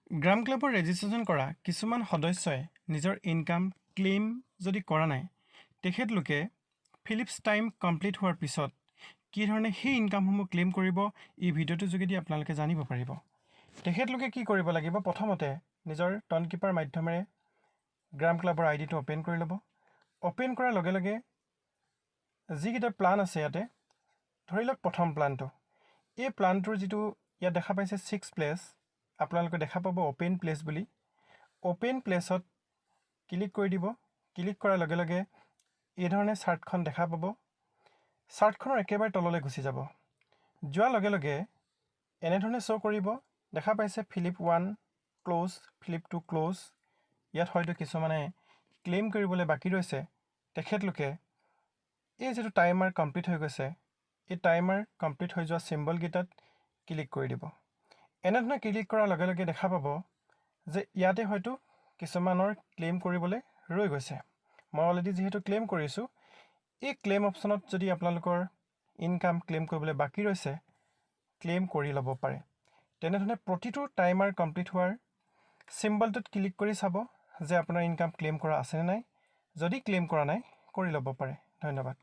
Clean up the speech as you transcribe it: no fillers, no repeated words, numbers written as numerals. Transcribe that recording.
গ্ৰাম ক্লাবৰ ৰেজিষ্ট্ৰেশ্যন কৰা কিছুমান সদস্যই নিজৰ ইনকাম ক্লেইম যদি কৰা নাই তেখেতলোকে ফিলিপছ টাইম কমপ্লিট হোৱাৰ পিছত কি ধৰণে সেই ইনকামসমূহ ক্লেইম কৰিব এই ভিডিঅ'টোৰ যোগেদি আপোনালোকে জানিব পাৰিব। তেখেতলোকে কি কৰিব লাগিব, প্ৰথমতে নিজৰ টনকিপাৰ মাধ্যমেৰে গ্ৰাম ক্লাবৰ আইডিটো অ'পেন কৰি ল'ব। অ'পেন কৰাৰ লগে লগে যিকেইটা প্লান আছে ইয়াতে ধৰি লওক প্ৰথম প্লানটো, এই প্লানটোৰ যিটো ইয়াত দেখা পাইছে 6 প্লেচ, আপোনালোকে দেখা পাব অ'পেন প্লেচ বুলি। অ'পেন প্লেচত ক্লিক কৰি দিব। ক্লিক কৰাৰ লগে লগে এই ধৰণে চাৰ্টখন দেখা পাব। চাৰ্টখনৰ একেবাৰে তললৈ গুচি যাব। যোৱাৰ লগে লগে এনেধৰণে শ্ব' কৰিব, দেখা পাইছে ফিলিপ 1 ক্ল'জ, ফিলিপ 2 ক্ল'জ। ইয়াত হয়তো কিছুমানে ক্লেইম কৰিবলৈ বাকী ৰৈছে, তেখেতলোকে এই যিটো টাইমাৰ কমপ্লিট হৈ গৈছে এই টাইমাৰ কমপ্লিট হৈ যোৱা চিম্বলকেইটাত ক্লিক কৰি দিব। এনেধৰণে ক্লিক কৰাৰ লগে লগে দেখা পাব যে ইয়াতে হয়তো কিছুমানৰ ক্লেইম কৰিবলৈ ৰৈ গৈছে। মই অলৰেডি যিহেতু ক্লেইম কৰিছোঁ, এই ক্লেইম অপশ্যনত যদি আপোনালোকৰ ইনকাম ক্লেইম কৰিবলৈ বাকী ৰৈছে ক্লেইম কৰি ল'ব পাৰে। তেনেধৰণে প্ৰতিটো টাইমাৰ কমপ্লিট হোৱাৰ চিম্বলটোত ক্লিক কৰি চাব যে আপোনাৰ ইনকাম ক্লেইম কৰা আছেনে নাই। যদি ক্লেইম কৰা নাই কৰি ল'ব পাৰে। ধন্যবাদ।